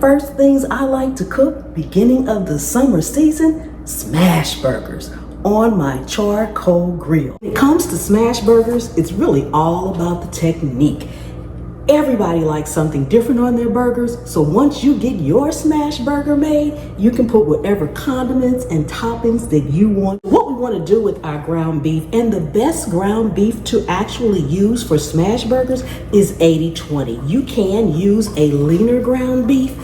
First things I like to cook beginning of the summer season, smash burgers on my charcoal grill. When it comes to smash burgers, it's really all about the technique. Everybody likes something different on their burgers, so once you get your smash burger made, you can put whatever condiments and toppings that you want. What we want to do with our ground beef, and the best ground beef to actually use for smash burgers is 80-20. You can use a leaner ground beef,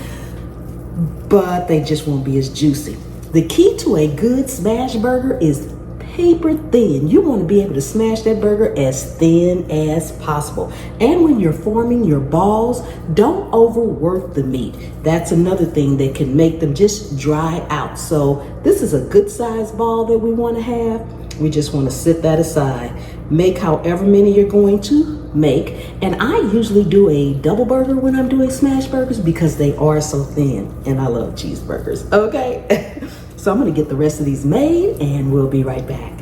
but they just won't be as juicy. The key to a good smash burger is paper thin. You want to be able to smash that burger as thin as possible. And when you're forming your balls, don't overwork the meat. That's another thing that can make them just dry out. So this is a good size ball that we want to have. We just want to set that aside. Make however many you're going to make. And I usually do a double burger when I'm doing smash burgers because they are so thin. And I love cheeseburgers. Okay. So I'm going to get the rest of these made and we'll be right back.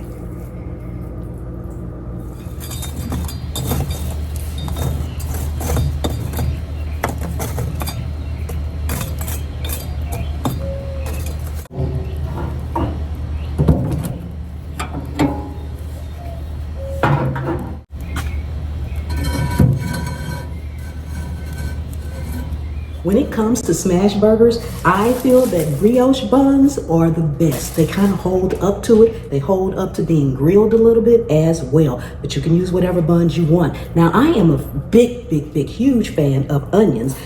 When it comes to smash burgers, I feel that brioche buns are the best. They kind of hold up to it. They hold up to being grilled a little bit as well, but you can use whatever buns you want. Now, I am a big, huge fan of onions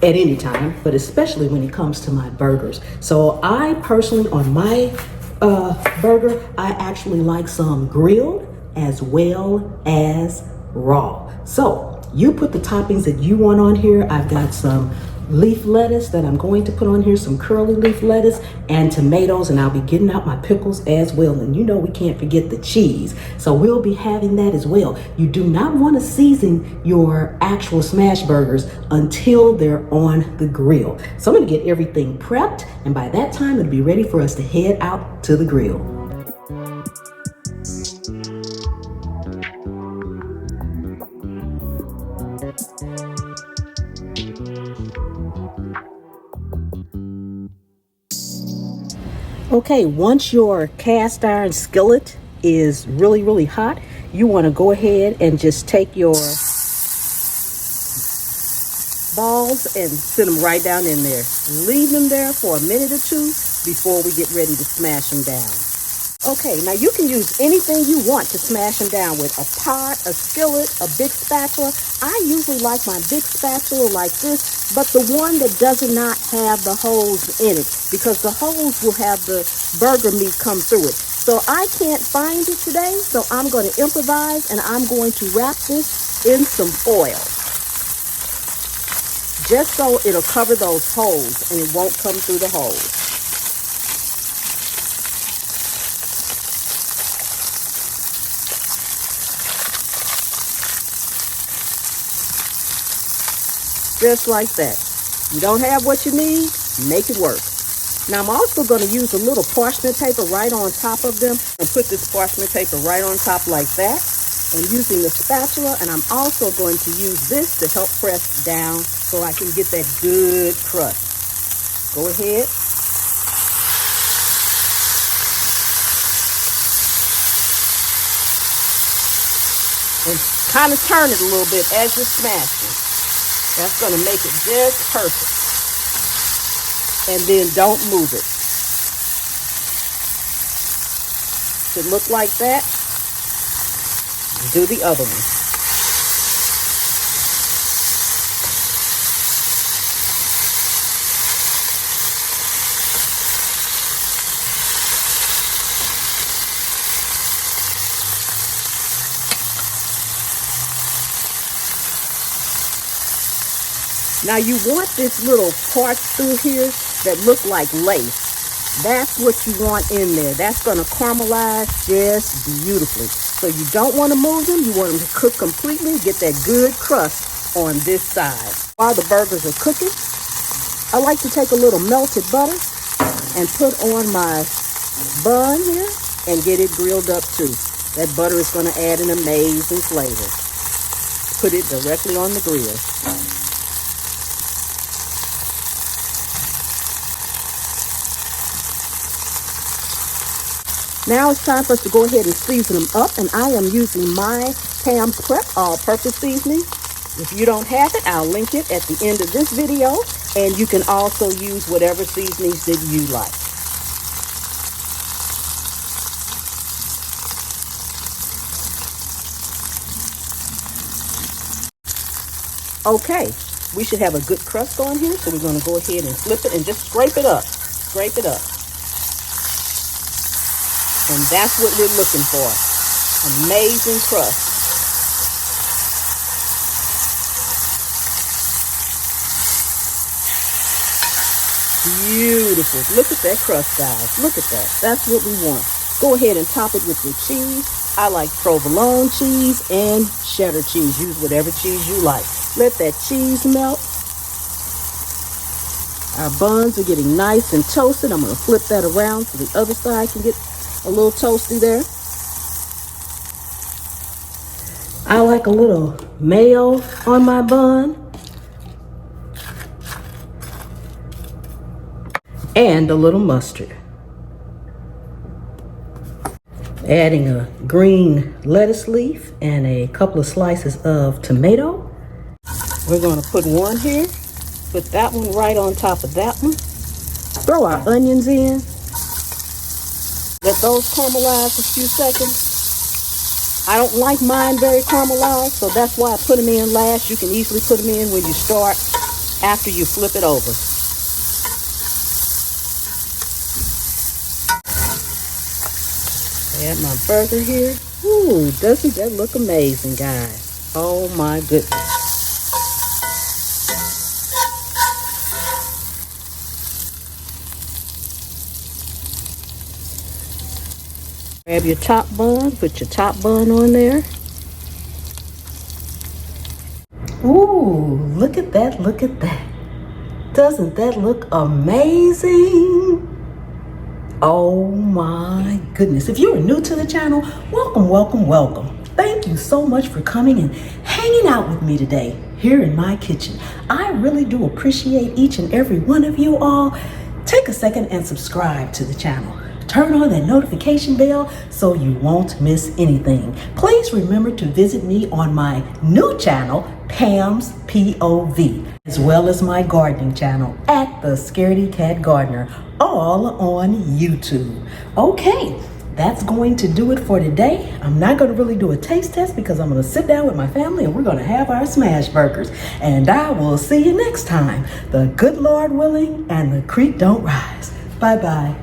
at any time, but especially when it comes to my burgers. So I personally, on my burger, I actually like some grilled as well as raw. So you put the toppings that you want on here. I've got some leaf lettuce that I'm going to put on here, some curly leaf lettuce and tomatoes, and I'll be getting out my pickles as well. And you know we can't forget the cheese, so we'll be having that as well. You do not want to season your actual smash burgers until they're on the grill. So I'm going to get everything prepped, and by that time it'll be ready for us to head out to the grill. Okay, once your cast iron skillet is really hot, you want to go ahead and just take your balls and sit them right down in there. Leave them there for a minute or two before we get ready to smash them down. Okay, now you can use anything you want to smash them down with. A pot, a skillet, a big spatula. I usually like my big spatula like this, but the one that does not have the holes in it, because the holes will have the burger meat come through it. So I can't find it today, so I'm going to improvise, and I'm going to wrap this in some foil, just so it'll cover those holes and it won't come through the holes. Just like that. You don't have what you need, make it work. Now I'm also going to use a little parchment paper right on top of them and put this parchment paper right on top like that. And using the spatula, and I'm also going to use this to help press down so I can get that good crust. Go ahead. And kind of turn it a little bit as you're smashing. That's going to make it just perfect. And then don't move it. Should look like that. Do the other one. Now you want this little part through here that look like lace. That's what you want in there. That's going to caramelize just beautifully. So you don't want to move them. You want them to cook completely. Get that good crust on this side. While the burgers are cooking, I like to take a little melted butter and put on my bun here and get it grilled up too. That butter is going to add an amazing flavor. Put it directly on the grill. Now it's time for us to go ahead and season them up, and I am using my Pam's Prep all-purpose seasoning. If you don't have it, I'll link it at the end of this video, and you can also use whatever seasonings that you like. Okay, we should have a good crust on here, so we're going to go ahead and flip it and just scrape it up. Scrape it up. And that's what we're looking for. Amazing crust. Beautiful. Look at that crust, guys. Look at that. That's what we want. Go ahead and top it with your cheese. I like provolone cheese and cheddar cheese. Use whatever cheese you like. Let that cheese melt. Our buns are getting nice and toasted. I'm going to flip that around so the other side can get a little toasty there. I like a little mayo on my bun. And a little mustard. Adding a green lettuce leaf and a couple of slices of tomato. We're going to put one here. Put that one right on top of that one. Throw our onions in. Let those caramelize a few seconds. I don't like mine very caramelized, so that's why I put them in last. You can easily put them in when you start, after you flip it over. Add my burger here. Ooh, doesn't that look amazing, guys? Oh my goodness. Grab your top bun, put your top bun on there. Ooh, look at that, look at that. Doesn't that look amazing? Oh my goodness. If you are new to the channel, welcome, welcome, welcome. Thank you so much for coming and hanging out with me today here in my kitchen. I really do appreciate each and every one of you all. Take a second and subscribe to the channel. Turn on that notification bell so you won't miss anything. Please remember to visit me on my new channel, Pam's POV, as well as my gardening channel at the Scaredy Cat Gardener, all on YouTube. Okay, that's going to do it for today. I'm not going to really do a taste test because I'm going to sit down with my family and we're going to have our smash burgers. And I will see you next time. The good Lord willing and the creek don't rise. Bye-bye.